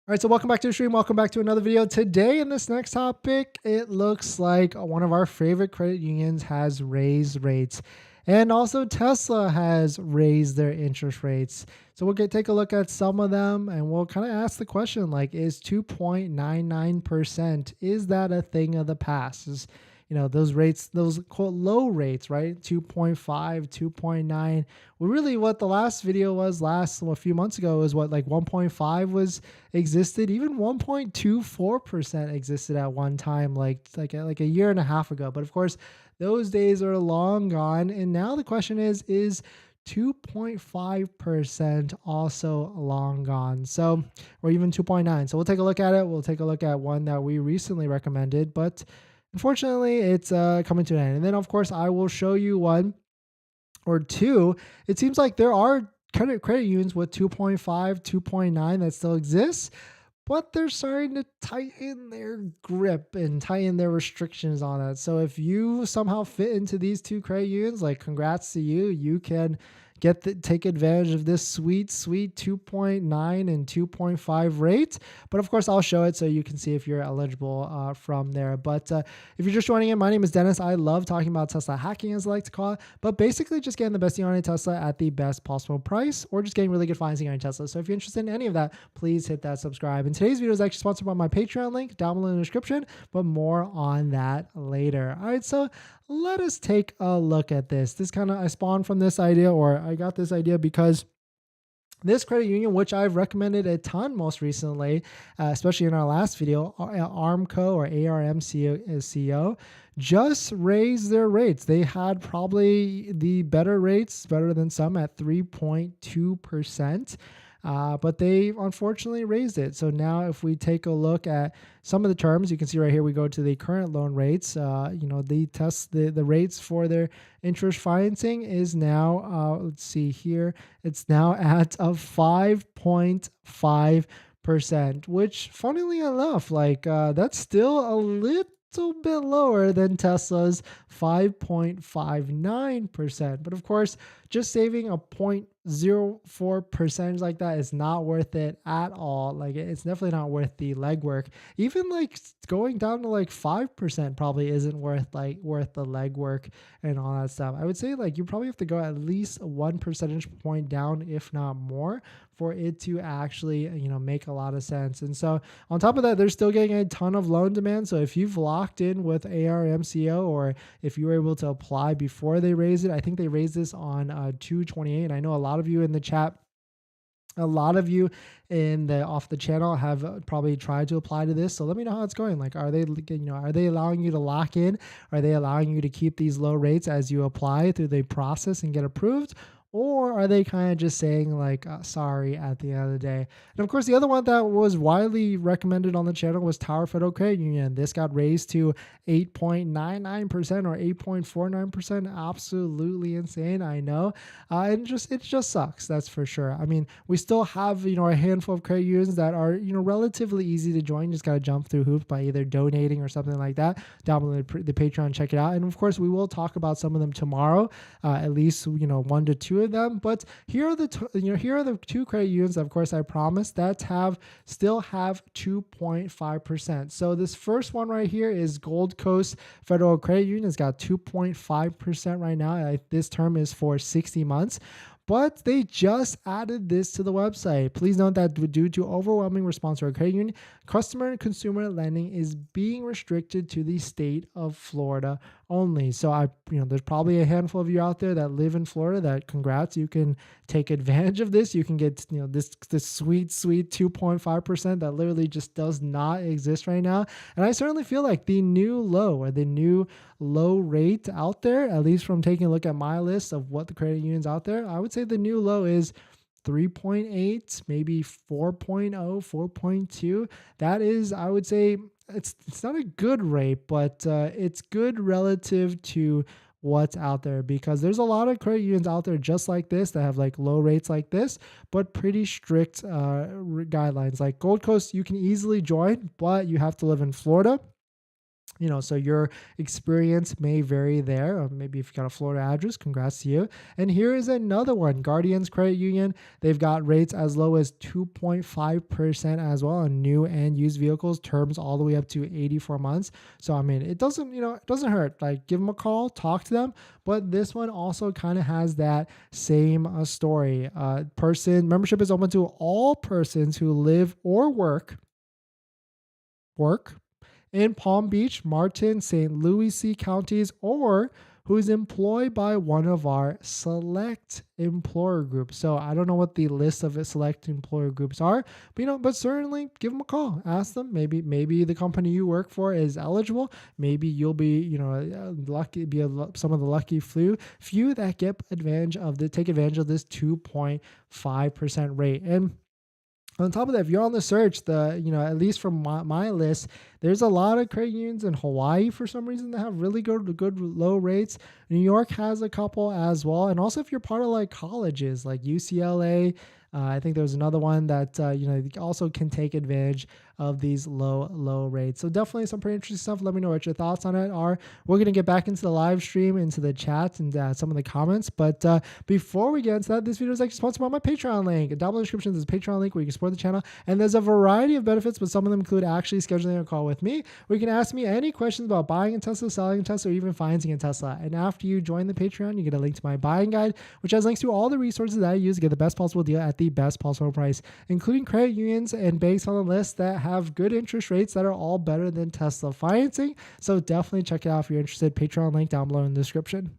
All right, so welcome back to the stream. Welcome back to another video. Today, in this next topic, it looks like one of our favorite credit unions has raised rates. And also, Tesla has raised their interest rates. So we'll take a look at some of them and we'll kind of ask the question like, is 2.99%, is that a thing of the past? Those rates, those quote low rates, right? 2.5, 2.9. Well, really what the last video was a few months ago is what like 1.5 was existed. Even 1.24% existed at one time, like a year and a half ago. But of course, those days are long gone. And now the question is 2.5% also long gone? So, or even 2.9. So we'll take a look at it. We'll take a look at one that we recently recommended, but unfortunately, it's coming to an end. And then, of course, I will show you one or two. It seems like there are credit unions with 2.5, 2.9 that still exists, but they're starting to tighten their grip and tighten their restrictions on it. So if you somehow fit into these two credit unions, like congrats to you, you can take advantage of this sweet 2.9 and 2.5 rate. But of course, I'll show it so you can see if you're eligible from there. But if you're just joining in, my name is Dennis. I love talking about Tesla hacking, as I like to call it, but basically just getting the best deal on a Tesla at the best possible price, or just getting really good financing on a Tesla. So if you're interested in any of that, please hit that subscribe. And today's video is actually sponsored by my Patreon link down below in the description, but more on that later. All right, so let us take a look at this. I spawned from this idea, or I got this idea because this credit union, which I've recommended a ton most recently, especially in our last video, Armco or ARMCO, just raised their rates. They had probably the better rates, better than some, at 3.2%. But they unfortunately raised it. So now if we take a look at some of the terms, you can see right here, we go to the current loan rates. The rates for their interest financing is now, let's see here, it's now at a 5.5%, which funnily enough, that's still a little bit lower than Tesla's 5.59%. But of course, just saving a 0.04% like that is not worth it at all. Like, it's definitely not worth the legwork. Even like going down to like 5% probably isn't worth the legwork and all that stuff. I would say like you probably have to go at least 1 percentage point down, if not more, for it to actually, make a lot of sense. And so on top of that, they're still getting a ton of loan demand. So if you've locked in with ARMCO, or if you were able to apply before they raise it, I think they raised this on 2/28. And I know a lot of you in the chat, a lot of you off the channel have probably tried to apply to this. So let me know how it's going. Like, are they allowing you to lock in? Are they allowing you to keep these low rates as you apply through the process and get approved? Or are they kind of just saying like, sorry at the end of the day? And of course, the other one that was widely recommended on the channel was Tower Federal Credit Union. This got raised to 8.99% or 8.49%. Absolutely insane, I know. It just sucks, that's for sure. I mean, we still have, a handful of credit unions that are, relatively easy to join. Just got to jump through hoops by either donating or something like that. Down below the Patreon, check it out. And of course, we will talk about some of them tomorrow, at least, 1 to 2 of them. But here are the two credit unions, of course, I promised, that still have 2.5%. So this first one right here is Gold Coast Federal Credit Union. It's got 2.5% right now. This term is for 60 months. But they just added this to the website. Please note that due to overwhelming response to our credit union, customer and consumer lending is being restricted to the state of Florida only. So there's probably a handful of you out there that live in Florida that, congrats, you can take advantage of this. You can get, this sweet 2.5% that literally just does not exist right now. And I certainly feel like the new low rate out there, at least from taking a look at my list of what the credit unions out there, I would say the new low is 3.8, maybe 4.0, 4.2. That is, I would say, it's not a good rate, but it's good relative to what's out there, because there's a lot of credit unions out there just like this that have like low rates like this, but pretty strict guidelines. Like Gold Coast, you can easily join, but you have to live in Florida. So your experience may vary there. Or maybe if you got a Florida address, congrats to you. And here is another one, Guardians Credit Union. They've got rates as low as 2.5% as well on new and used vehicles, terms all the way up to 84 months. So I mean, it doesn't, it doesn't hurt. Like, give them a call, talk to them. But this one also kind of has that same story. Person membership is open to all persons who live or work in Palm Beach, Martin, St. Lucie counties, or who's employed by one of our select employer groups. So I don't know what the list of select employer groups are, but certainly give them a call. Ask them. Maybe the company you work for is eligible. Maybe you'll be, lucky, some of the lucky few that take advantage of this 2.5% rate. And on top of that, if you're on the search, at least from my list, there's a lot of credit unions in Hawaii for some reason that have really good low rates. New York has a couple as well. And also if you're part of like colleges like UCLA, I think there's another one that, also can take advantage of these low rates. So definitely some pretty interesting stuff. Let me know what your thoughts on it are. We're going to get back into the live stream, into the chat, and some of the comments. But before we get into that, this video is actually sponsored by my Patreon link. Down below the description, there's a Patreon link where you can support the channel. And there's a variety of benefits, but some of them include actually scheduling a call with me, where you can ask me any questions about buying a Tesla, selling a Tesla, or even financing a Tesla. And after you join the Patreon, you get a link to my buying guide, which has links to all the resources that I use to get the best possible deal at the best possible price, including credit unions and banks on the list that have good interest rates that are all better than Tesla financing. So definitely check it out if you're interested. Patreon link down below in the description.